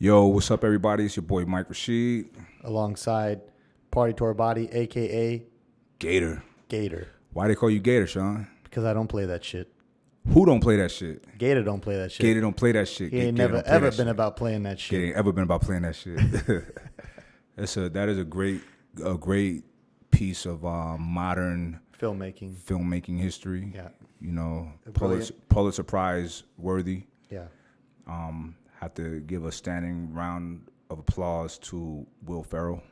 Yo, what's up, everybody? It's your boy Mike Rashid. Alongside Party Tour Body, a.k.a. Gator. Gator. Why they call you Gator, Sean? Because I don't play that shit. Who don't play that shit? Gator don't play that shit. Gator don't play that shit. He ain't Gator never don't play ever that been shit. about playing that shit. Gator ain't ever been about playing that shit. That is a great piece of modern Filmmaking. history. Yeah. You know, Brilliant. Pulitzer Prize worthy. Yeah. Have to give a standing round of applause to Will Ferrell,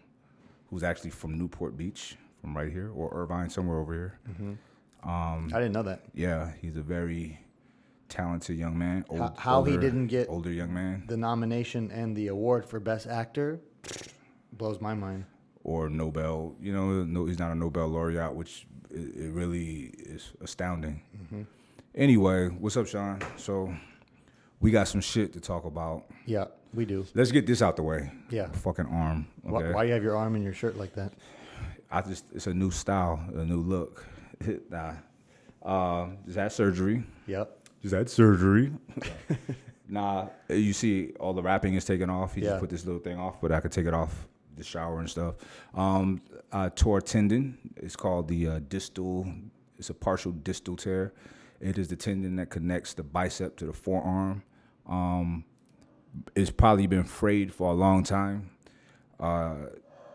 who's actually from Newport Beach, from right here, or Irvine, somewhere over here. Mm-hmm. I didn't know that. Yeah, he's a very talented young man. He didn't get older young man, the nomination and the award for Best Actor blows my mind. or Nobel. You know, no, he's not a Nobel laureate, which it really is astounding. Mm-hmm. Anyway, what's up, Sean? So we got some shit to talk about. Yeah, we do. Let's get this out the way. Yeah. Fucking arm. Okay. Why you have your arm in your shirt like that? It's a new style, a new look. Just had surgery. Yep. Just had surgery. You see all the wrapping is taken off. He just put this little thing off, but I could take it off the shower and stuff. Tore a tendon. It's called the distal. It's a partial distal tear. It is the tendon that connects the bicep to the forearm. It's probably been frayed for a long time.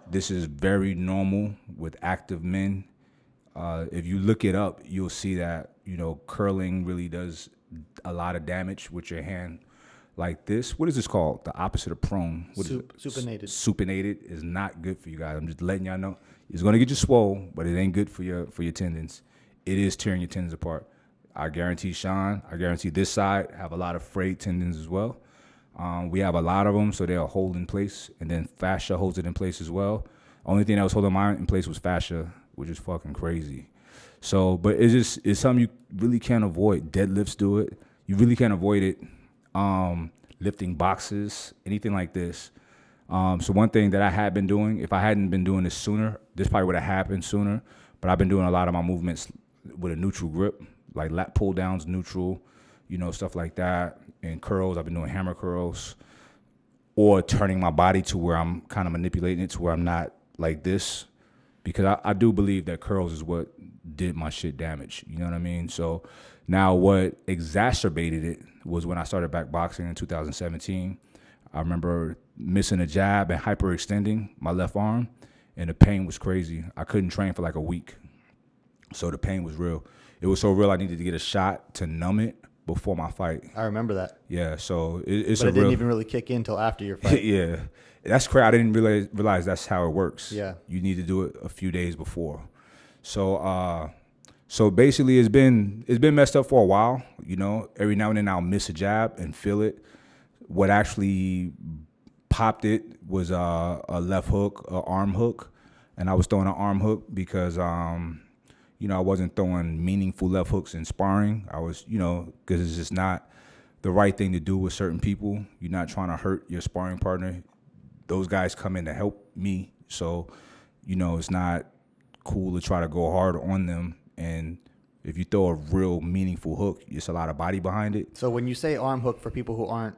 This is very normal with active men. If you look it up, you'll see that, curling really does a lot of damage with your hand like this. What is this called? The opposite of prone. Supinated. Supinated is not good for you guys. I'm just letting y'all know. It's going to get you swole, but it ain't good for your tendons. It is tearing your tendons apart. I guarantee Sean, I guarantee this side have a lot of frayed tendons as well. We have a lot of them, so they'll hold in place, and then fascia holds it in place as well. Only thing that was holding mine in place was fascia, which is fucking crazy. So, but it's something you really can't avoid. Deadlifts do it. You really can't avoid it. Lifting boxes, anything like this. So one thing that I had been doing, if I hadn't been doing this sooner, this probably would have happened sooner. But I've been doing a lot of my movements with a neutral grip, like lat pull downs, neutral, stuff like that. And curls, I've been doing hammer curls, or turning my body to where I'm kind of manipulating it to where I'm not like this, because I do believe that curls is what did my shit damage. You know what I mean? So now what exacerbated it was when I started back boxing in 2017. I remember missing a jab and hyperextending my left arm, and the pain was crazy. I couldn't train for like a week. So the pain was real. It was so real I needed to get a shot to numb it before my fight. I remember that. Yeah, so but it didn't even really kick in until after your fight. Yeah, that's crazy. I didn't realize that's how it works. Yeah, you need to do it a few days before. So basically, it's been messed up for a while. Every now and then I'll miss a jab and feel it. What actually popped it was a left hook, an arm hook, and I was throwing an arm hook because I wasn't throwing meaningful left hooks in sparring. I was, because it's just not the right thing to do with certain people. You're not trying to hurt your sparring partner. Those guys come in to help me. So, it's not cool to try to go hard on them. And if you throw a real meaningful hook, it's a lot of body behind it. So when you say arm hook, for people who aren't,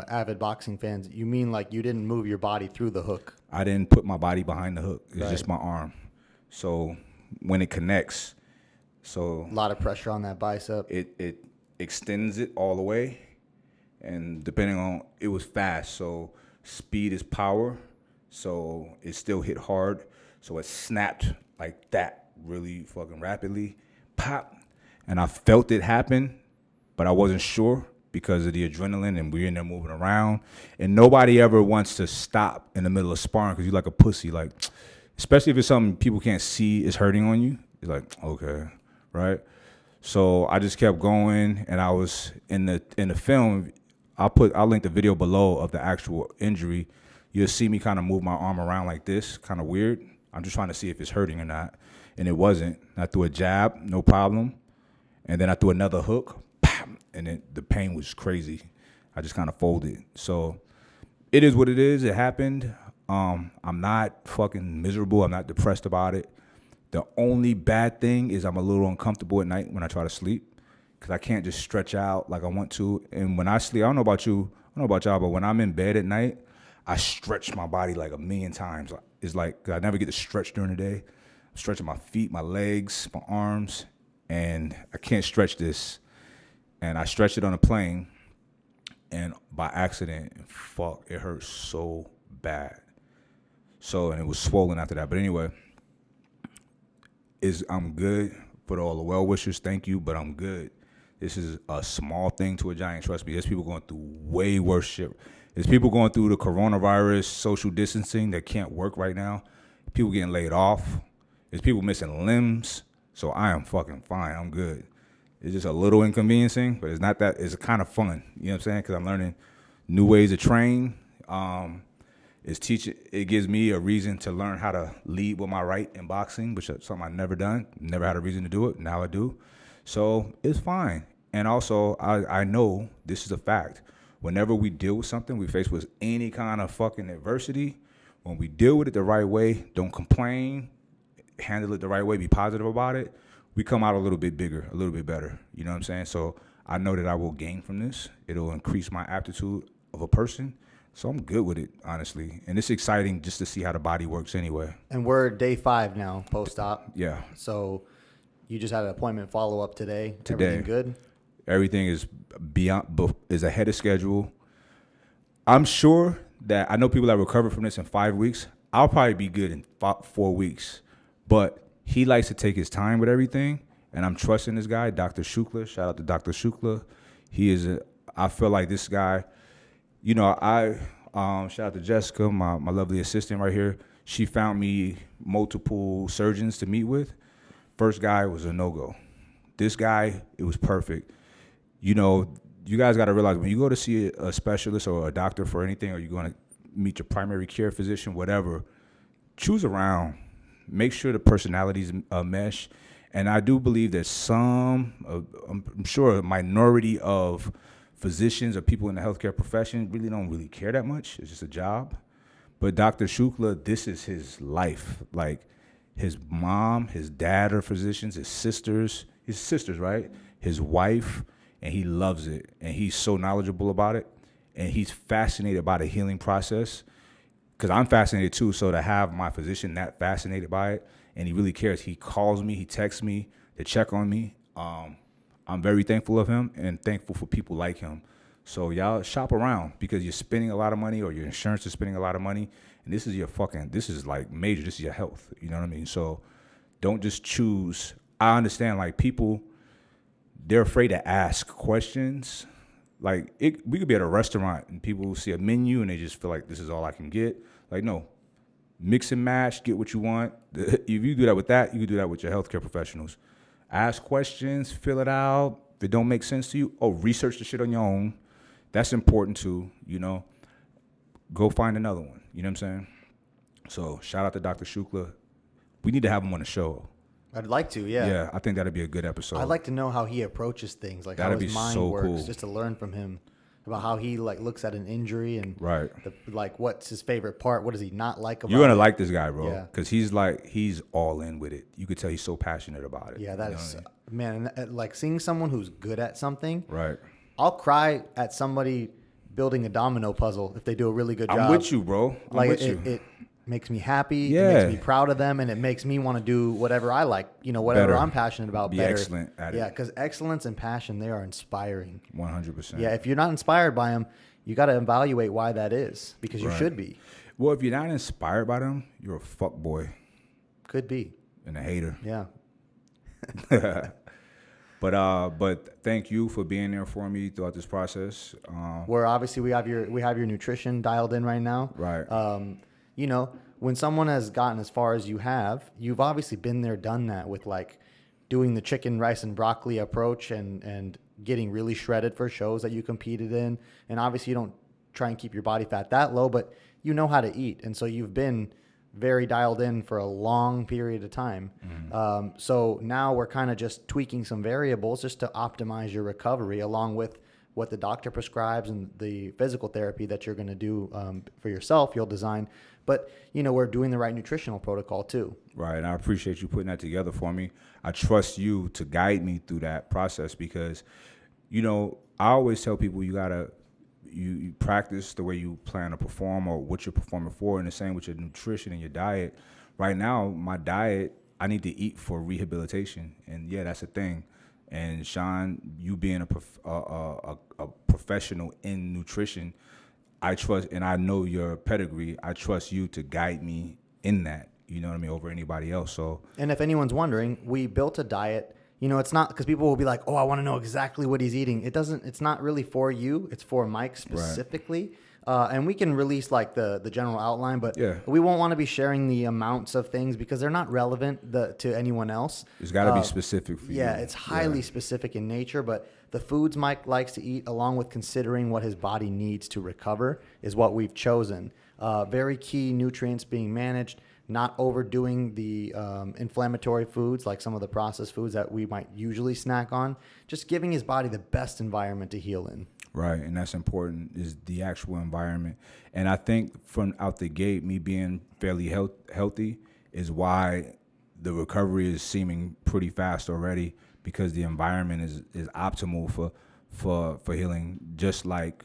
avid boxing fans, you mean like you didn't move your body through the hook? I didn't put my body behind the hook. It's right. Just my arm. So when it connects, so a lot of pressure on that bicep. It extends it all the way, and depending on, it was fast, so speed is power, so it still hit hard, so it snapped like that really fucking rapidly, pop, and I felt it happen, but I wasn't sure because of the adrenaline, and we're in there moving around, and nobody ever wants to stop in the middle of sparring because you're like a pussy, like. Especially if it's something people can't see is hurting on you. It's like, okay, right? So I just kept going, and I was in the film. I'll link the video below of the actual injury. You'll see me kind of move my arm around like this, kind of weird. I'm just trying to see if it's hurting or not, and it wasn't. I threw a jab, no problem, and then I threw another hook, and the pain was crazy. I just kind of folded. So it is what it is. It happened. I'm not fucking miserable. I'm not depressed about it. The only bad thing is I'm a little uncomfortable at night when I try to sleep because I can't just stretch out like I want to. And when I sleep, I don't know about you, don't know about y'all, but when I'm in bed at night, I stretch my body like a million times. It's like, 'cause I never get to stretch during the day. I'm stretching my feet, my legs, my arms, and I can't stretch this. And I stretched it on a plane, and by accident, fuck, it hurt so bad. So, and it was swollen after that. But anyway, I'm good. For all the well wishers, thank you, but I'm good. This is a small thing to a giant. Trust me, there's people going through way worse shit. There's people going through the coronavirus, social distancing that can't work right now. People getting laid off. There's people missing limbs. So I am fucking fine. I'm good. It's just a little inconveniencing, but it's not that. It's kind of fun. You know what I'm saying? Because I'm learning new ways to train. It gives me a reason to learn how to lead with my right in boxing, which is something I've never done. Never had a reason to do it. Now I do. So it's fine. And also, I know this is a fact. Whenever we deal with something, we face with any kind of fucking adversity, when we deal with it the right way, don't complain, handle it the right way, be positive about it, we come out a little bit bigger, a little bit better. You know what I'm saying? So I know that I will gain from this. It'll increase my aptitude of a person. So I'm good with it, honestly. And it's exciting just to see how the body works anyway. And we're day 5 now, post-op. Yeah. So you just had an appointment follow-up today. Everything good? Everything is ahead of schedule. I'm sure that I know people that recover from this in 5 weeks. I'll probably be good in 4 weeks. But he likes to take his time with everything, and I'm trusting this guy, Dr. Shukla. Shout out to Dr. Shukla. I feel like this guy, you know, shout out to Jessica, my lovely assistant right here. She found me multiple surgeons to meet with. First guy was a no-go. This guy, it was perfect. You know, you guys got to realize when you go to see a specialist or a doctor for anything, or you're going to meet your primary care physician, whatever, choose around. Make sure the personalities mesh. And I do believe that I'm sure a minority of physicians or people in the healthcare profession don't really care that much. It's just a job. But Dr. Shukla, this is his life. Like, his mom, his dad are physicians, his sisters, right? His wife, and he loves it. And he's so knowledgeable about it. And he's fascinated by the healing process. Because I'm fascinated too. So to have my physician that fascinated by it, and he really cares. He calls me, he texts me to check on me. I'm very thankful of him and thankful for people like him. So y'all shop around, because you're spending a lot of money, or your insurance is spending a lot of money. And this is like major. This is your health. You know what I mean? So don't just choose. I understand, like, people, they're afraid to ask questions. Like, we could be at a restaurant and people will see a menu and they just feel like this is all I can get. Like, no, mix and match, get what you want. If you do that, you can do that with your healthcare professionals. Ask questions, fill it out. If it don't make sense to you, research the shit on your own. That's important too, you know. Go find another one, you know what I'm saying? So shout out to Dr. Shukla. We need to have him on the show. I'd like to, yeah. Yeah, I think that'd be a good episode. I'd like to know how he approaches things, like that'd how his mind so works, cool. just to learn from him about how he looks at an injury and right. What's his favorite part, what does he not like about it. You're gonna like this guy, bro, Yeah. because he's all in with it. You could tell he's so passionate about it. Yeah, that is, man, like seeing someone who's good at something. Right. I'll cry at somebody building a domino puzzle if they do a really good job. I'm with you, bro. It makes me happy. Yeah. It makes me proud of them, and it makes me want to do whatever I like. Whatever better. I'm passionate about. Be better. excellent at it. Yeah, because excellence and passion, they are inspiring. 100%. Yeah, if you're not inspired by them, you got to evaluate why that is, because you should be. Well, if you're not inspired by them, you're a fuck boy. Could be. And a hater. Yeah. But thank you for being there for me throughout this process. Where obviously we have your nutrition dialed in right now. Right. When someone has gotten as far as you've obviously been there, done that with like doing the chicken, rice, and broccoli approach and getting really shredded for shows that you competed in. And obviously you don't try and keep your body fat that low, but you know how to eat. And so you've been very dialed in for a long period of time. Mm-hmm. So now we're kind of just tweaking some variables just to optimize your recovery, along with what the doctor prescribes and the physical therapy that you're going to do for yourself, you'll design. But, we're doing the right nutritional protocol too. Right. And I appreciate you putting that together for me. I trust you to guide me through that process because, I always tell people you got to you practice the way you plan to perform or what you're performing for, and the same with your nutrition and your diet. Right now, my diet, I need to eat for rehabilitation, and yeah, that's a thing. And Sean, you being a professional in nutrition, I trust, and I know your pedigree. I trust you to guide me in that. You know what I mean, over anybody else. So, and if anyone's wondering, we built a diet. You know, it's not because people will be like, "Oh, I want to know exactly what he's eating." It doesn't. It's not really for you. It's for Mike specifically. And we can release like the general outline, but we won't want to be sharing the amounts of things because they're not relevant to anyone else. It's got to be specific for you. Yeah, it's highly specific in nature, but the foods Mike likes to eat, along with considering what his body needs to recover, is what we've chosen. Very key nutrients being managed, not overdoing the inflammatory foods like some of the processed foods that we might usually snack on, just giving his body the best environment to heal in. Right, and that's important, is the actual environment. And I think from out the gate, me being fairly healthy is why the recovery is seeming pretty fast already, because the environment is optimal for healing. Just like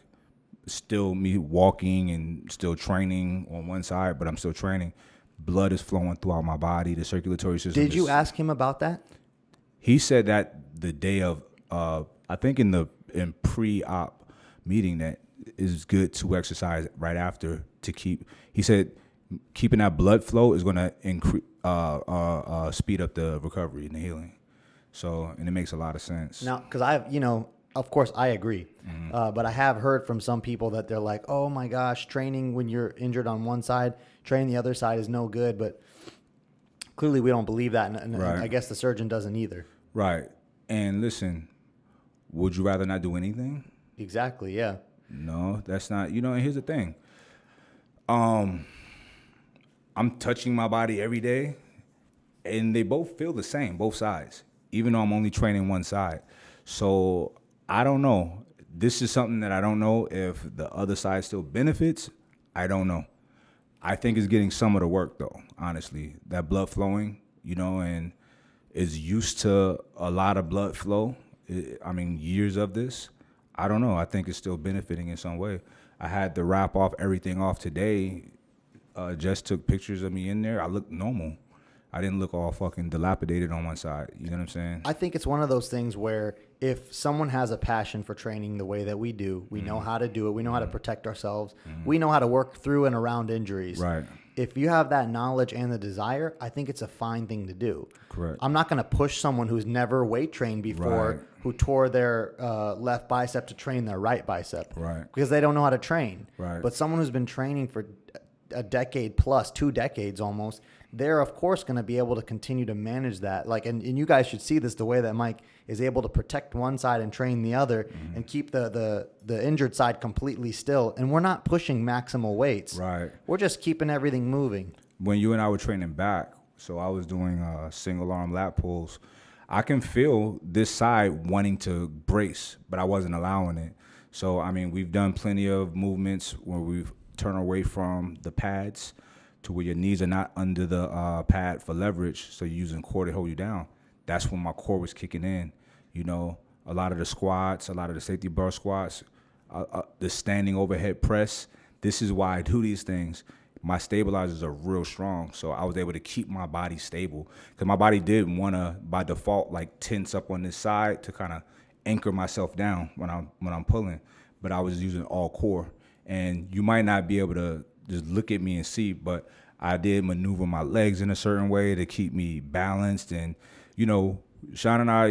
still me walking and still training on one side, but I'm still training. Blood is flowing throughout my body. The circulatory system. Did you ask him about that? He said that the day of, I think in pre-op meeting, that is good to exercise right after to keep. He said keeping that blood flow is going to increase, speed up the recovery and the healing. So, and it makes a lot of sense. Now, because of course I agree, but I have heard from some people that they're like, "Oh my gosh, training when you're injured on one side, training the other side is no good." But clearly, we don't believe that, and Right. I guess the surgeon doesn't either. Right. And listen, would you rather not do anything? Exactly. Yeah. No, that's not. And here's the thing. I'm touching my body every day, and they both feel the same, both sides, even though I'm only training one side. So I don't know. This is something that I don't know if the other side still benefits. I don't know. I think it's getting some of the work, though, honestly. That blood flowing, and is used to a lot of blood flow. Years of this. I don't know. I think it's still benefiting in some way. I had to wrap everything off today. Just took pictures of me in there. I looked normal. I didn't look all fucking dilapidated on one side. You know what I'm saying? I think it's one of those things where if someone has a passion for training the way that we do, we know how to do it. We know how to protect ourselves. We know how to work through and around injuries. Right. If you have that knowledge and the desire, I think it's a fine thing to do. Correct. I'm not going to push someone who's never weight trained before, Right. who tore their left bicep to train their right bicep. Right. Because they don't know how to train. Right. But someone who's been training for a decade plus, 2 decades almost, they're of course going to be able to continue to manage that. And you guys should see this, the way that Mike is able to protect one side and train the other, and keep the injured side completely still. And we're not pushing maximal weights. Right. We're just keeping everything moving. When you and I were training back, so I was doing single arm lat pulls, I can feel this side wanting to brace, but I wasn't allowing it. So, we've done plenty of movements where we've turned away from the pads to where your knees are not under the pad for leverage, so you're using core to hold you down. That's when my core was kicking in. A lot of the squats, a lot of the safety bar squats, the standing overhead press. This is why I do these things. My stabilizers are real strong, so I was able to keep my body stable. Because my body did want to, by default, like tense up on this side to kind of anchor myself down when I'm pulling. But I was using all core. And you might not be able to just look at me and see, but I did maneuver my legs in a certain way to keep me balanced. And, Sean and I,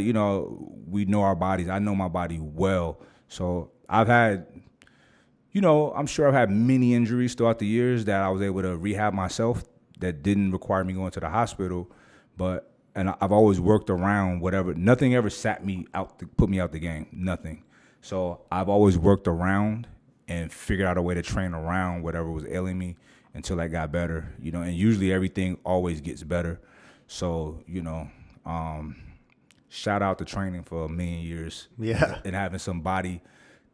we know our bodies. I know my body well. So I've had, I'm sure I've had many injuries throughout the years that I was able to rehab myself that didn't require me going to the hospital. And I've always worked around whatever. Nothing ever put me out the game. Nothing. So I've always worked around and figured out a way to train around whatever was ailing me until I got better, and usually everything always gets better. So, shout out to training for a million years. Yeah. And having some body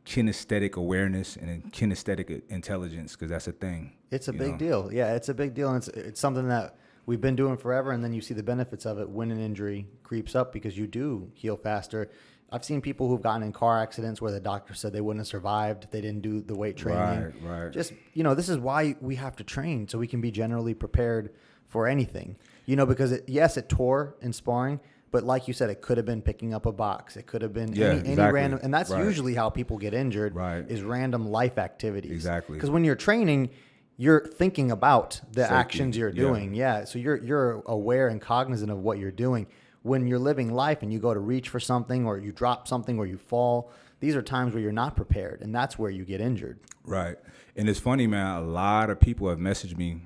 kinesthetic awareness and kinesthetic intelligence, because that's a thing. It's a big deal. Yeah, it's a big deal. And it's something that we've been doing forever, and then you see the benefits of it when an injury creeps up, because you do heal faster. I've seen people who've gotten in car accidents where the doctor said they wouldn't have survived if they didn't do the weight training. Right. Just, this is why we have to train, so we can be generally prepared for anything. Because it tore in sparring, but like you said, it could have been picking up a box. It could have been any random, and that's usually how people get injured, is random life activities. Exactly. Because when you're training, you're thinking about the actions you're doing. So you're aware and cognizant of what you're doing. When you're living life and you go to reach for something or you drop something or you fall, these are times where you're not prepared, and that's where you get injured. Right. And it's funny, man, a lot of people have messaged me.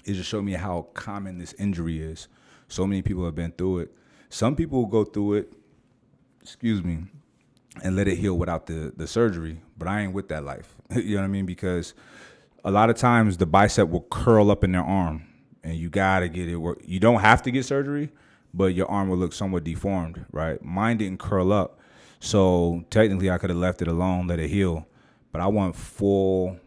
It just showed me how common this injury is. So many people have been through it. Some people will go through it, and let it heal without the surgery. But I ain't with that life. You know what I mean? Because a lot of times the bicep will curl up in their arm, and you got to get it work. You don't have to get surgery, but your arm will look somewhat deformed, right? Mine didn't curl up. So technically I could have left it alone, let it heal. But I want full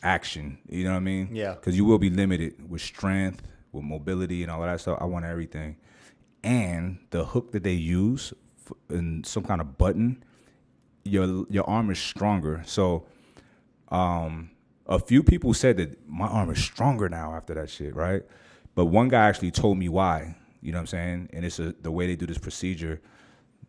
action, you know what I mean? Yeah. Because you will be limited with strength, with mobility and all of that stuff. I want everything. And the hook that they use in some kind of button, your arm is stronger. So a few people said that my arm is stronger now after that shit, right? But one guy actually told me why, you know what I'm saying? And it's the way they do this procedure.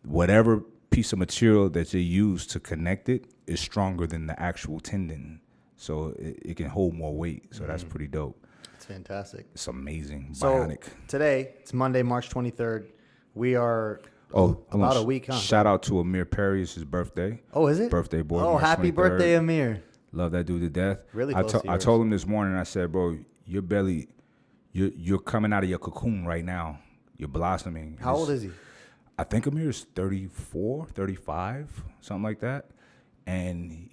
Whatever piece of material that they use to connect it is stronger than the actual tendon. So it can hold more weight. So that's pretty dope. It's fantastic. It's amazing. So Bionic. Today, it's Monday, March 23rd. We are about a week, huh? Shout out to Amir Perry. It's his birthday. Oh, is it? Birthday boy. Oh, March happy 23rd. birthday, Amir. Love that dude to death. Really close to I yours. told him this morning, I said, bro, your belly, you're coming out of your cocoon right now. You're blossoming. How old is he? I think Amir is 34, 35, something like that. And,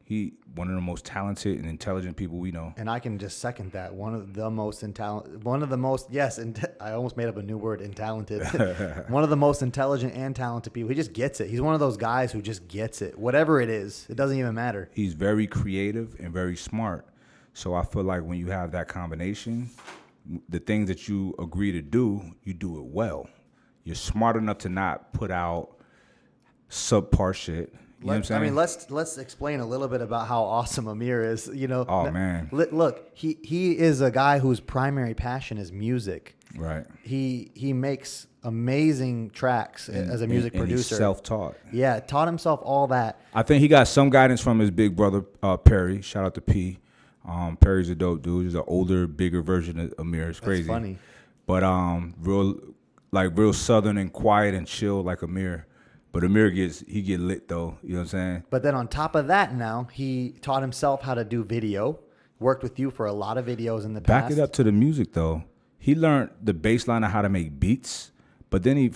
he one of the most talented and intelligent people we know. And I can just second that. One of the most, I almost made up a new word, intalented. One of the most intelligent and talented people. He just gets it. He's one of those guys who just gets it. Whatever it is, it doesn't even matter. He's very creative and very smart. So I feel like when you have that combination, the things that you agree to do, you do it well. You're smart enough to not put out subpar shit. You know what I'm saying? I mean, let's explain a little bit about how awesome Amir is. Oh man, look, he is a guy whose primary passion is music. Right. He makes amazing tracks as a music producer. He's self-taught. Yeah, taught himself all that. I think he got some guidance from his big brother Perry. Shout out to P. Perry's a dope dude. He's an older, bigger version of Amir. It's crazy. That's funny. But real southern and quiet and chill like Amir. But Amir get lit though, you know what I'm saying? But then on top of that now, he taught himself how to do video, worked with you for a lot of videos in the past. Back it up to the music though. He learned the bass line of how to make beats, but then he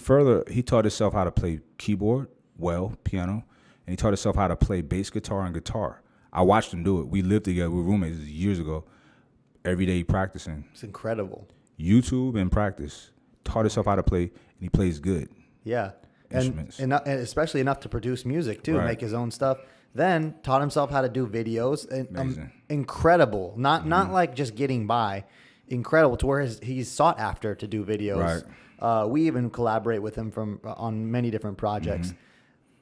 taught himself how to play keyboard, piano, and he taught himself how to play bass guitar and guitar. I watched him do it. We lived together, we were roommates years ago. Every day practicing. It's incredible. YouTube and practice. Taught himself how to play, and he plays good. Yeah. Instruments. And especially enough to produce music too, Right. make his own stuff. Then taught himself how to do videos. Amazing. Incredible. Not like just getting by. Incredible to where he's sought after to do videos. Right. We even collaborate with him on many different projects.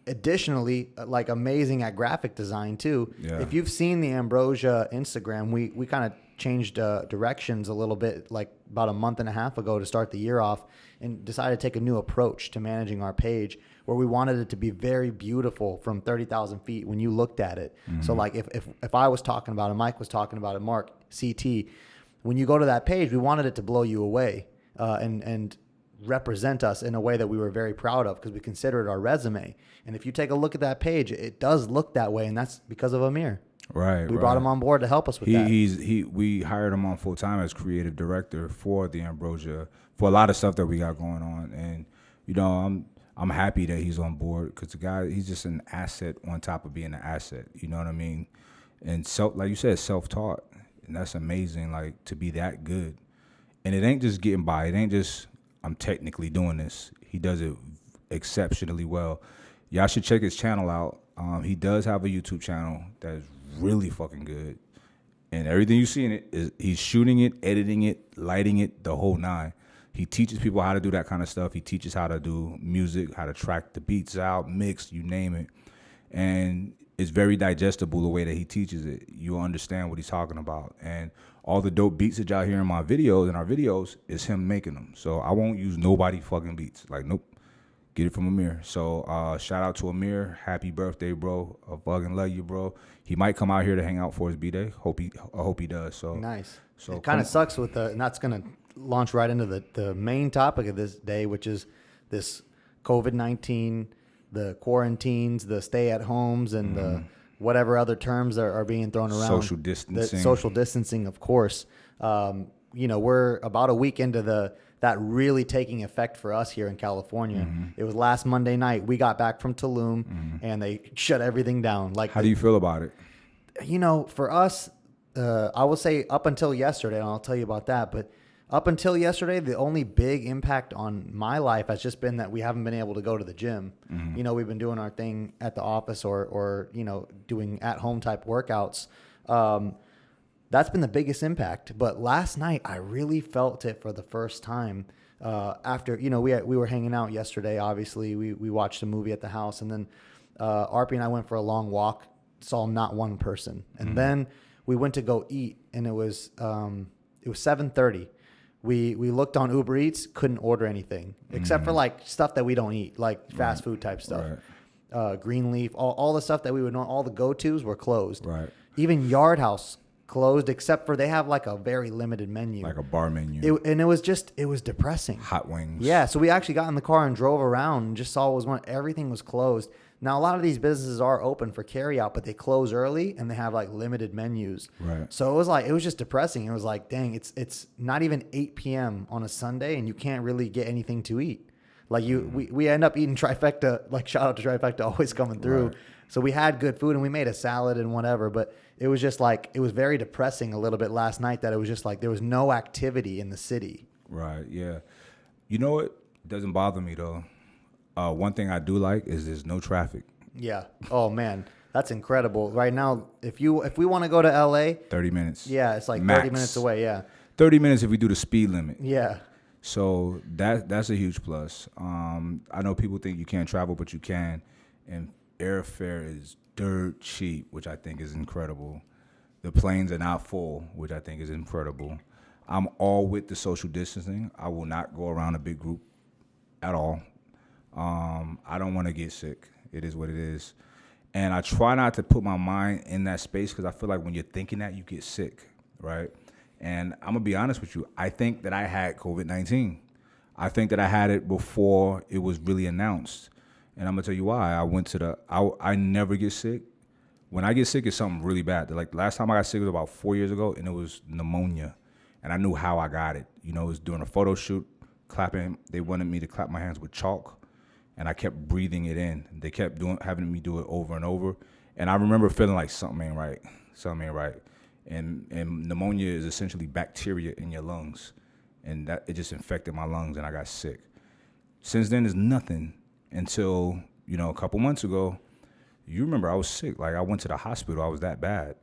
Additionally, like amazing at graphic design too. Yeah. If you've seen the Ambrosia Instagram, we kind of changed directions a little bit, like about a month and a half ago to start the year off, and decided to take a new approach to managing our page, where we wanted it to be very beautiful from 30,000 feet when you looked at it. So like if I was talking about it, Mike was talking about it, Mark, CT, when you go to that page, we wanted it to blow you away and represent us in a way that we were very proud of, because we consider it our resume. And if you take a look at that page, it does look that way, and that's because of Amir. Right. We brought him on board to help us with that. We hired him on full time as creative director for the Ambrosia, for a lot of stuff that we got going on. And I'm happy that he's on board, because the guy, he's just an asset on top of being an asset. You know what I mean? And like you said, self-taught, and that's amazing. Like, to be that good, and it ain't just getting by. It ain't just I'm technically doing this. He does it exceptionally well. Y'all should check his channel out. He does have a YouTube channel that is really fucking good. And everything you see in it is he's shooting it, editing it, lighting it, the whole nine. He teaches people how to do that kind of stuff. He teaches how to do music, how to track the beats out, mix, you name it. And it's very digestible the way that he teaches it. You'll understand what he's talking about. And all the dope beats that y'all hear in my videos, in our videos, is him making them. So I won't use nobody fucking beats. Like, nope. Get it from Amir. So shout out to Amir. Happy birthday, bro. I fucking love you, bro. He might come out here to hang out for his B-Day. I hope he does. So nice. So it kind of sucks with and that's going to launch right into the main topic of this day, which is this COVID-19, the quarantines, the stay-at-homes, and the whatever other terms are being thrown around. Social distancing. Social distancing, of course. We're about a week into that really taking effect for us here in California. It was last Monday night. We got back from Tulum, and they shut everything down. Like, how do you feel about it? For us, I will say up until yesterday, and I'll tell you about that, but up until yesterday, the only big impact on my life has just been that we haven't been able to go to the gym. We've been doing our thing at the office or doing at-home type workouts. That's been the biggest impact. But last night, I really felt it for the first time. After, we were hanging out yesterday, obviously. We watched a movie at the house. And then Arpy and I went for a long walk, saw not one person. And then we went to go eat, and it was 7:30. We looked on Uber Eats, couldn't order anything, except for like stuff that we don't eat, like fast food type stuff. Right. Greenleaf, all the stuff that we would know, all the go-tos were closed. Right. Even Yard House closed, except for they have like a very limited menu, like a bar menu. It was depressing. Hot wings. Yeah, so we actually got in the car and drove around and just saw everything was closed. Now a lot of these businesses are open for carry out, but they close early and they have like limited menus. Right. So it was just depressing. It was like, dang, it's not even 8 p.m. on a Sunday and you can't really get anything to eat. Like we end up eating Trifecta. Like, shout out to Trifecta, always coming through. Right. So we had good food and we made a salad and whatever, but it was just like, it was very depressing a little bit last night that it was just like there was no activity in the city. Right, yeah. You know what? It doesn't bother me though. One thing I do like is there's no traffic. Yeah. Oh man, that's incredible. Right now, if we want to go to LA, 30 minutes. Yeah, it's like Max. 30 minutes away, yeah. 30 minutes if we do the speed limit. Yeah. So that's a huge plus. I know people think you can't travel, but you can. And airfare is dirt cheap, which I think is incredible. The planes are not full, which I think is incredible. I'm all with the social distancing. I will not go around a big group at all. I don't want to get sick. It is what it is. And I try not to put my mind in that space because I feel like when you're thinking that, you get sick, right? And I'm going to be honest with you. I think that I had COVID-19. I think that I had it before it was really announced. And I'm going to tell you why. I never get sick. When I get sick, it's something really bad. Like, the last time I got sick was about 4 years ago, and it was pneumonia. And I knew how I got it. It was during a photo shoot, clapping. They wanted me to clap my hands with chalk, and I kept breathing it in. They kept having me do it over and over. And I remember feeling like something ain't right. Something ain't right. And pneumonia is essentially bacteria in your lungs. And that it just infected my lungs, and I got sick. Since then, there's nothing until, a couple months ago. You remember I was sick. Like, I went to the hospital. I was that bad.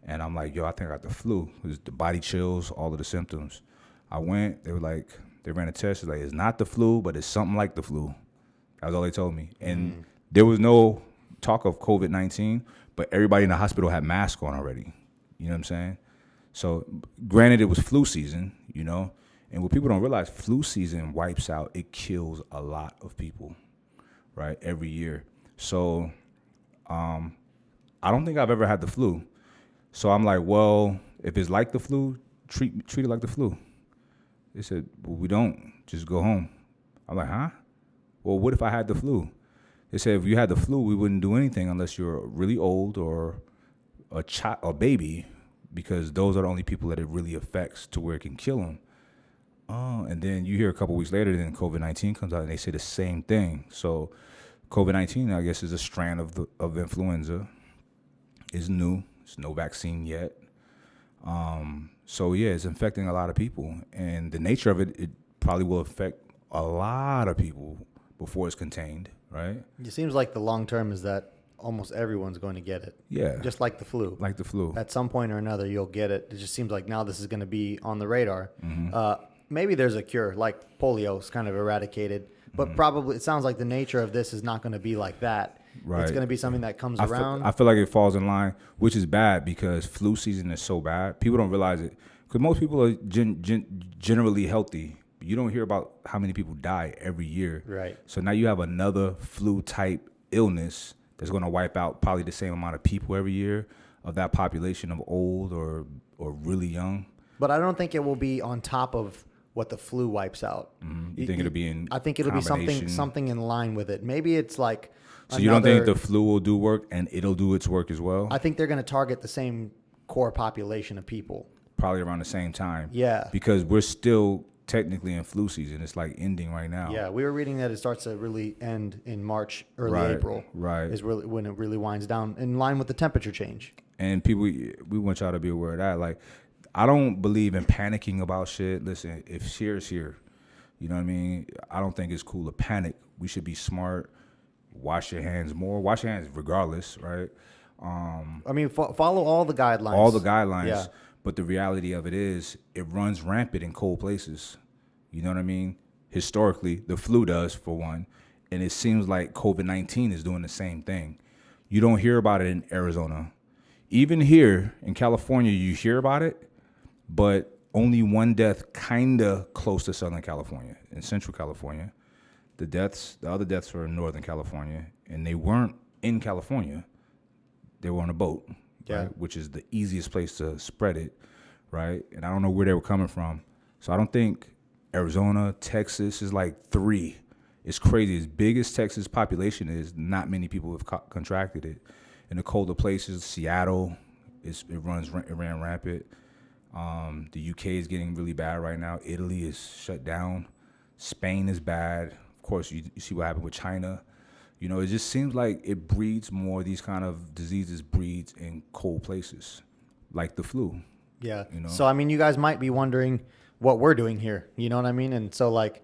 And I'm like, I think I got the flu. It was the body chills, all of the symptoms. I went. They were like, they ran a test. It's like, it's not the flu, but it's something like the flu. That's all they told me. And there was no talk of COVID-19, but everybody in the hospital had masks on already. You know what I'm saying? So, granted, it was flu season, And what people don't realize, flu season wipes out. It kills a lot of people, right, every year. So, I don't think I've ever had the flu. So I'm like, well, if it's like the flu, treat it like the flu. They said, well, we don't. Just go home. I'm like, huh? Well, what if I had the flu? They said, if you had the flu, we wouldn't do anything unless you're really old or a baby, because those are the only people that it really affects to where it can kill them. Oh, and then you hear a couple weeks later, then COVID-19 comes out, and they say the same thing. So COVID-19, I guess, is a strand of influenza. It's new. There's no vaccine yet. So, yeah, it's infecting a lot of people. And the nature of it probably will affect a lot of people before it's contained, right? It seems like the long term is that almost everyone's going to get it. Yeah. Just like the flu. Like the flu. At some point or another, you'll get it. It just seems like now this is going to be on the radar. maybe there's a cure, like polio's kind of eradicated, but probably it sounds like the nature of this is not going to be like that. Right. It's going to be something that comes around. I feel like it falls in line, which is bad because flu season is so bad. People don't realize it because most people are generally healthy. You don't hear about how many people die every year. Right. So now you have another flu type illness that's going to wipe out probably the same amount of people every year of that population of old or really young. But I don't think it will be on top of what the flu wipes out. You think it'll be in I think it'll be combination? something in line with it. Maybe it's like So you don't think the flu will do work and it'll do its work as well? I think they're going to target the same core population of people. Probably around the same time. Yeah. Because we're still technically in flu season. It's like ending right now. Yeah, we were reading that it starts to really end in March, early Right, April. right. Is really when it really winds down in line with the temperature change. And people, we want y'all to be aware of that. Like, I don't believe in panicking about shit. Listen, if it's here, it's here. You know what I mean? I don't think it's cool to panic. We should be smart. Wash your hands more. Wash your hands regardless, right? I mean, follow all the guidelines. All the guidelines. Yeah. But the reality of it is, it runs rampant in cold places. You know what I mean? Historically, the flu does, for one. And it seems like COVID-19 is doing the same thing. You don't hear about it in Arizona. Even here in California, you hear about it, but only one death kind of close to Southern California, in Central California. The other deaths were in Northern California, and they weren't in California. They were on a boat, Yeah. right? Which is the easiest place to spread it, right? And I don't know where they were coming from. So I don't think Arizona, Texas is like 3. It's crazy. As big as Texas population is, not many people have contracted it. In the colder places, Seattle, it ran rampant. The UK is getting really bad right now. Italy is shut down. Spain is bad. Of course, you see what happened with China. You know, it just seems like it breeds more. These kind of diseases breeds in cold places, like the flu. Yeah. You know? So, I mean, you guys might be wondering what we're doing here. You know what I mean? And so, like,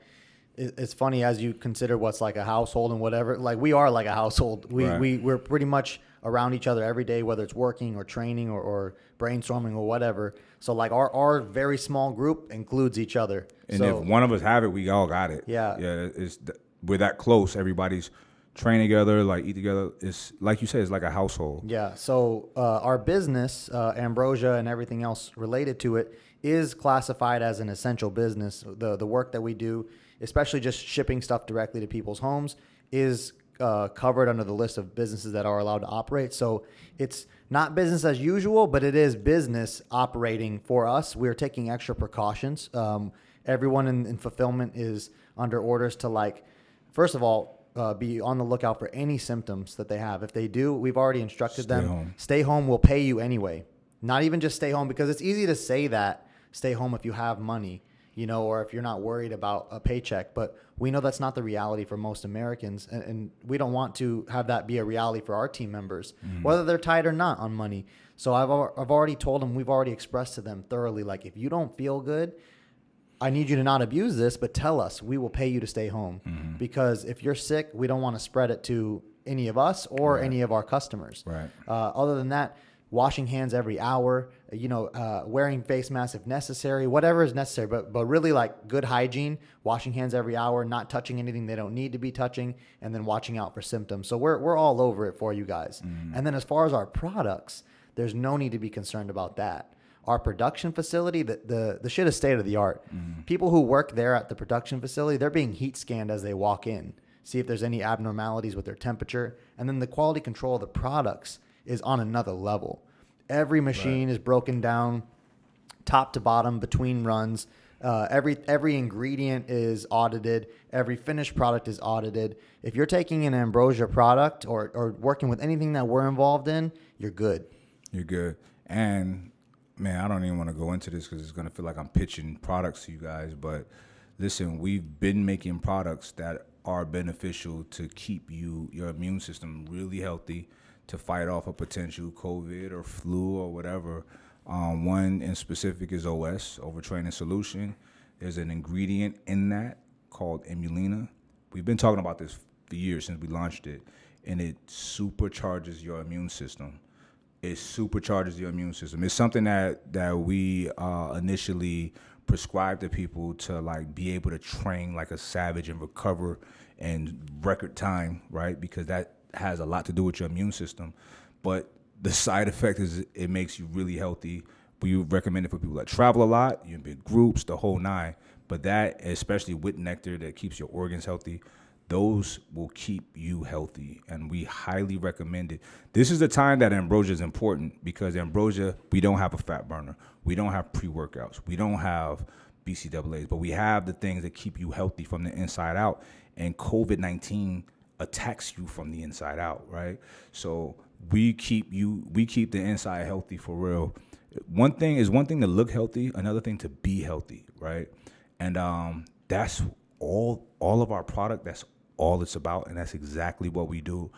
it's funny as you consider what's like a household and whatever. Like, we are like a household. We're pretty much around each other every day, whether it's working or training or brainstorming or whatever. So, like, our very small group includes each other. And so, if one of us have it, we all got it. Yeah. Yeah. We're that close. Everybody's train together, like eat together. It's like you said, it's like a household. yeah. So our business, Ambrosia and everything else related to it, is classified as an essential business. The work that we do, especially just shipping stuff directly to people's homes, is covered under the list of businesses that are allowed to operate. So it's not business as usual, but it is business operating for us. We're taking extra precautions. Everyone in fulfillment is under orders to, like, first of all, be on the lookout for any symptoms that they have. If they do, we've already instructed them. Stay home. We'll pay you anyway. Not even just stay home, because it's easy to say that, stay home if you have money, you know, or if you're not worried about a paycheck. But we know that's not the reality for most Americans. And we don't want to have that be a reality for our team members, whether they're tight or not on money. So I've already told them, we've already expressed to them thoroughly, like, if you don't feel good, I need you to not abuse this, but tell us. We will pay you to stay home. Because if you're sick, we don't want to spread it to any of us or any of our customers. Right. Other than that, washing hands every hour, wearing face masks if necessary, whatever is necessary. But really, like, good hygiene, washing hands every hour, not touching anything they don't need to be touching, and then watching out for symptoms. So we're all over it for you guys. And then as far as our products, there's no need to be concerned about that. Our production facility, the shit is state of the art. People who work there at the production facility, they're being heat scanned as they walk in, see if there's any abnormalities with their temperature. And then the quality control of the products is on another level. Every machine is broken down top to bottom between runs. Every ingredient is audited. Every finished product is audited. If you're taking an Ambrosia product or working with anything that we're involved in, you're good. You're good. And man, I don't even want to go into this because it's going to feel like I'm pitching products to you guys. But listen, we've been making products that are beneficial to keep your immune system really healthy, to fight off a potential COVID or flu or whatever. One in specific is OS, Overtraining Solution. There's an ingredient in that called Emulina. We've been talking about this for years since we launched it, and it supercharges your immune system. It supercharges your immune system. It's something that we initially prescribe to people to like be able to train like a savage and recover in record time, right? Because that has a lot to do with your immune system. But the side effect is it makes you really healthy. We recommend it for people that travel a lot, you're in big groups, the whole nine. But that, especially with nectar that keeps your organs healthy, those will keep you healthy, and we highly recommend it. This is the time that ambrosia is important because ambrosia, we don't have a fat burner. We don't have pre-workouts. We don't have BCAAs, but we have the things that keep you healthy from the inside out. And COVID-19 attacks you from the inside out, right? So we keep the inside healthy for real. One thing to look healthy, another thing to be healthy, right? And that's all of our product. That's all it's about, and that's exactly what we do.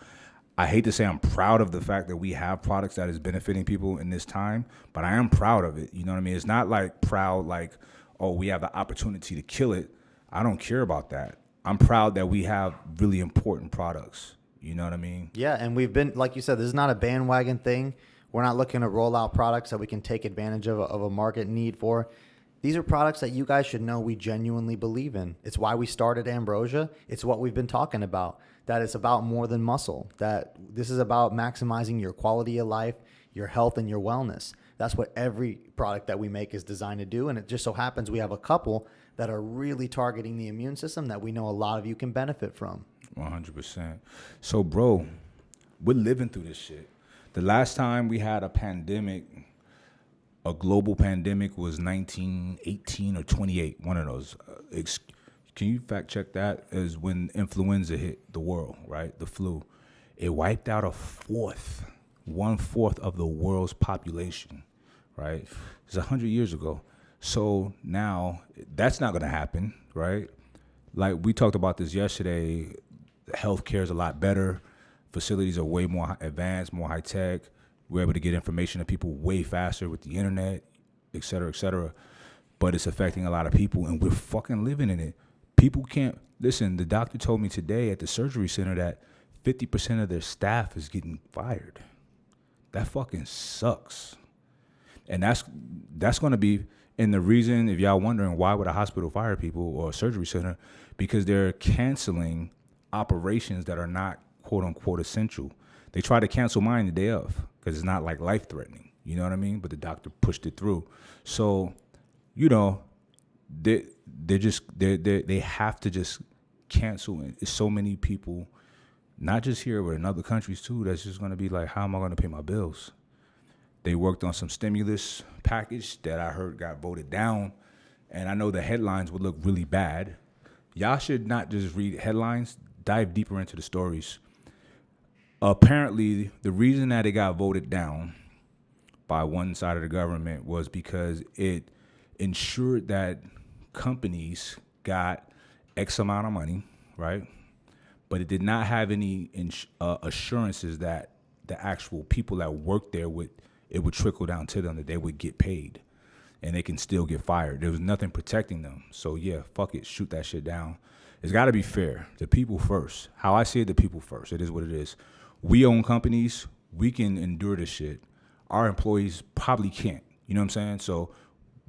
I hate to say I'm proud of the fact that we have products that is benefiting people in this time, but I am proud of it. You know what I mean? It's not like proud like, oh, we have the opportunity to kill it. I don't care about that. I'm proud that we have really important products. You know what I mean? Yeah, and we've been, like you said, this is not a bandwagon thing. We're not looking to roll out products that we can take advantage of a market need for. These are products that you guys should know we genuinely believe in. It's why we started Ambrosia. It's what we've been talking about, that it's about more than muscle, that this is about maximizing your quality of life, your health, and your wellness. That's what every product that we make is designed to do. And it just so happens we have a couple that are really targeting the immune system that we know a lot of you can benefit from. 100%. So, bro, we're living through this shit. The last time we had a pandemic, a global pandemic, was 1918 or 28, one of those. Can you fact check that? Is when influenza hit the world, right? The flu. It wiped out 1/4 of the world's population, right? It's 100 years ago. So now that's not going to happen, right? Like we talked about this yesterday, healthcare is a lot better. Facilities are way more advanced, more high tech. We're able to get information to people way faster with the internet, et cetera, et cetera. But it's affecting a lot of people, and we're fucking living in it. People can't listen. The doctor told me today at the surgery center that 50% of their staff is getting fired. That fucking sucks. And that's going to be, and the reason, if y'all wondering why would a hospital fire people or a surgery center, because they're canceling operations that are not quote unquote essential. They try to cancel mine the day of because it's not like life threatening. You know what I mean? But the doctor pushed it through. So, you know, they have to just cancel. It's so many people, not just here but in other countries too, that's just going to be like, how am I going to pay my bills? They worked on some stimulus package that I heard got voted down, and I know the headlines would look really bad. Y'all should not just read headlines, dive deeper into the stories. Apparently, the reason that it got voted down by one side of the government was because it ensured that companies got X amount of money, right? But it did not have any assurances that the actual people that worked there it would trickle down to them, that they would get paid and they can still get fired. There was nothing protecting them. So yeah, fuck it, shoot that shit down. It's got to be fair. The people first. How I see it, the people first. It is what it is. We own companies. We can endure this shit. Our employees probably can't. You know what I'm saying? So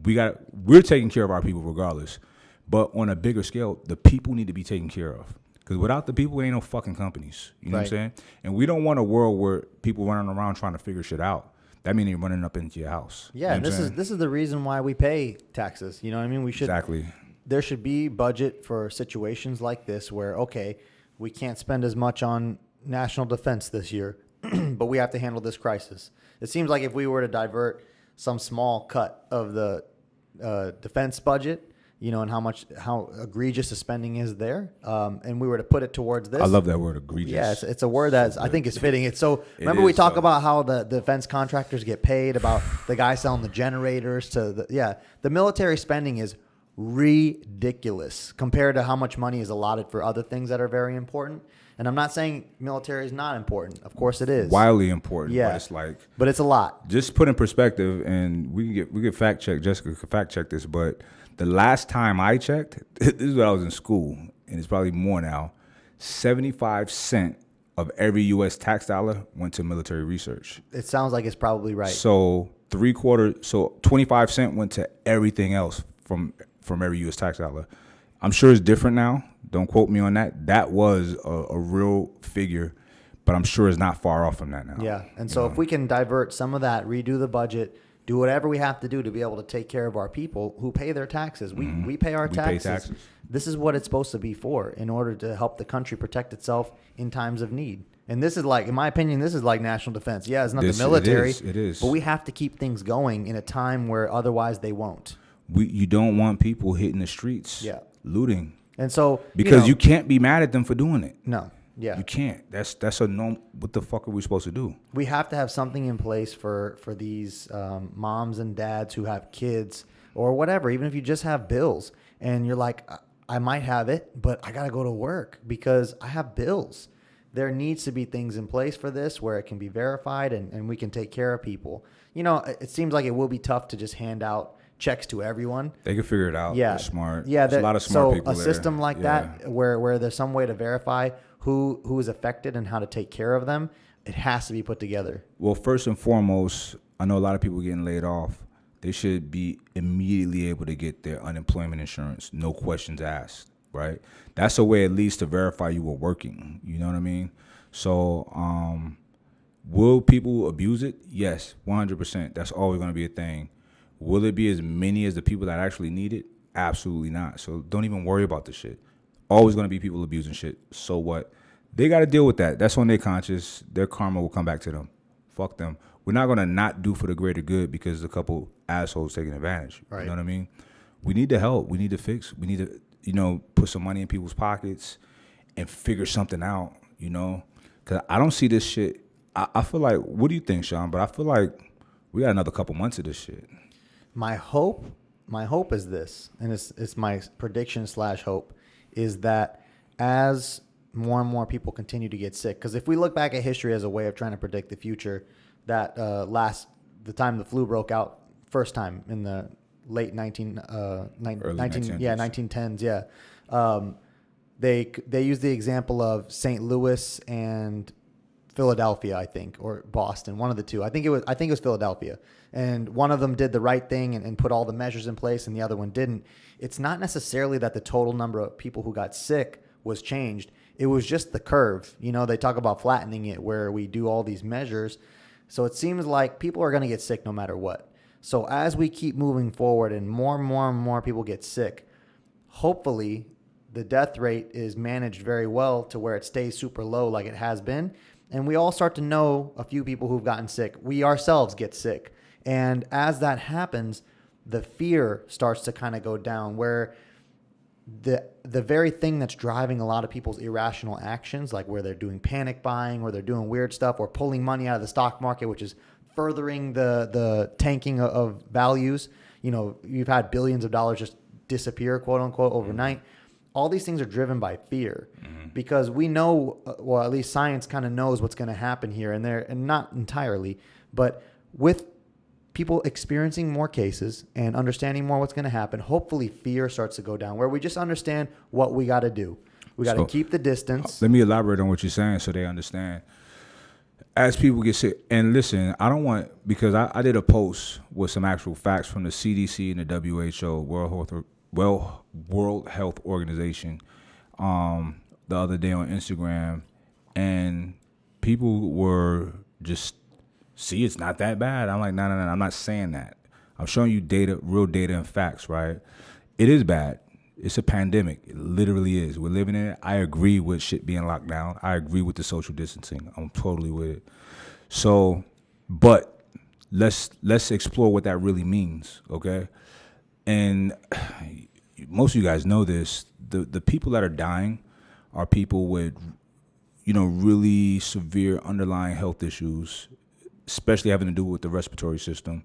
we're taking care of our people regardless. But on a bigger scale, the people need to be taken care of. Because without the people, ain't no fucking companies. You know what I'm saying? And we don't want a world where people running around trying to figure shit out. That means they're running up into your house. Yeah, you know this is the reason why we pay taxes. You know what I mean? We should exactly. There should be budget for situations like this where, okay, we can't spend as much on national defense this year, but we have to handle this crisis. It seems like if we were to divert some small cut of the defense budget, you know, and how egregious the spending is there, and we were to put it towards this. I love that word, egregious. Yeah, it's a word that I think is fitting. It's so. Remember, we talk about how the defense contractors get paid, about the guy selling the generators to the military spending is ridiculous compared to how much money is allotted for other things that are very important. And I'm not saying military is not important. Of course it is. Wildly important. Yeah. But it's a lot. Just put in perspective, and we can fact check. Jessica can fact check this, but the last time I checked, this is when I was in school, and it's probably more now, 75 cents of every U.S. tax dollar went to military research. It sounds like it's probably right. So 25 cents went to everything else. from every U.S. tax dollar. I'm sure it's different now. Don't quote me on that. That was a real figure, but I'm sure it's not far off from that now. Yeah, and so if we can divert some of that, redo the budget, do whatever we have to do to be able to take care of our people who pay their taxes. We pay our taxes. Pay taxes. This is what it's supposed to be for, in order to help the country protect itself in times of need. And this is like, in my opinion, this is like national defense. Yeah, it's not the military. It is. But we have to keep things going in a time where otherwise they won't. You don't want people hitting the streets, looting. And so because you can't be mad at them for doing it. No. Yeah. You can't. That's a norm. What the fuck are we supposed to do? We have to have something in place for these moms and dads who have kids or whatever, even if you just have bills and you're like, I might have it, but I got to go to work because I have bills. There needs to be things in place for this where it can be verified and we can take care of people. It seems like it will be tough to just hand out checks to everyone. They can figure it out. Yeah. They're smart. Yeah. There's a lot of smart people there. So a system like that where there's some way to verify who is affected and how to take care of them, it has to be put together. Well, first and foremost, I know a lot of people getting laid off. They should be immediately able to get their unemployment insurance, no questions asked, right? That's a way at least to verify you were working. You know what I mean? So will people abuse it? Yes, 100%. That's always going to be a thing. Will it be as many as the people that actually need it? Absolutely not. So don't even worry about the shit. Always going to be people abusing shit. So what? They got to deal with that. That's on their conscience. Their karma will come back to them. Fuck them. We're not going to not do for the greater good because a couple assholes taking advantage. Right. You know what I mean? We need to help. We need to fix. We need to, put some money in people's pockets and figure something out, Because I don't see this shit. I feel like, what do you think, Sean? But I feel like we got another couple months of this shit. My hope is this, and it's my prediction / hope, is that as more and more people continue to get sick, because if we look back at history as a way of trying to predict the future, that the time the flu broke out first time in the late 1910s, they used the example of St. Louis and Philadelphia, I think, or Boston, one of the two. I think it was Philadelphia. And one of them did the right thing and put all the measures in place, and the other one didn't. It's not necessarily that the total number of people who got sick was changed. It was just the curve. They talk about flattening it, where we do all these measures. So it seems like people are going to get sick no matter what. So as we keep moving forward and more people get sick, hopefully the death rate is managed very well to where it stays super low like it has been. And we all start to know a few people who've gotten sick. We ourselves get sick. And as that happens, the fear starts to kind of go down, where the very thing that's driving a lot of people's irrational actions, like where they're doing panic buying or they're doing weird stuff or pulling money out of the stock market, which is furthering the tanking of values. You've had billions of dollars just disappear, quote unquote, overnight. All these things are driven by fear, because we know, well, at least science kind of knows what's going to happen here and there, and not entirely, but with people experiencing more cases and understanding more what's going to happen, hopefully fear starts to go down, where we just understand what we got to do. We got to keep the distance. Let me elaborate on what you're saying so they understand. As people get sick, and listen, I don't want, because I did a post with some actual facts from the CDC and the WHO, World Health Organization, the other day on Instagram, and people were just, see, it's not that bad. I'm like, no, I'm not saying that. I'm showing you data, real data and facts, right? It is bad. It's a pandemic. It literally is. We're living in it. I agree with shit being locked down. I agree with the social distancing. I'm totally with it. So, but let's explore what that really means, okay? And most of you guys know this. The people that are dying are people with, really severe underlying health issues, especially having to do with the respiratory system,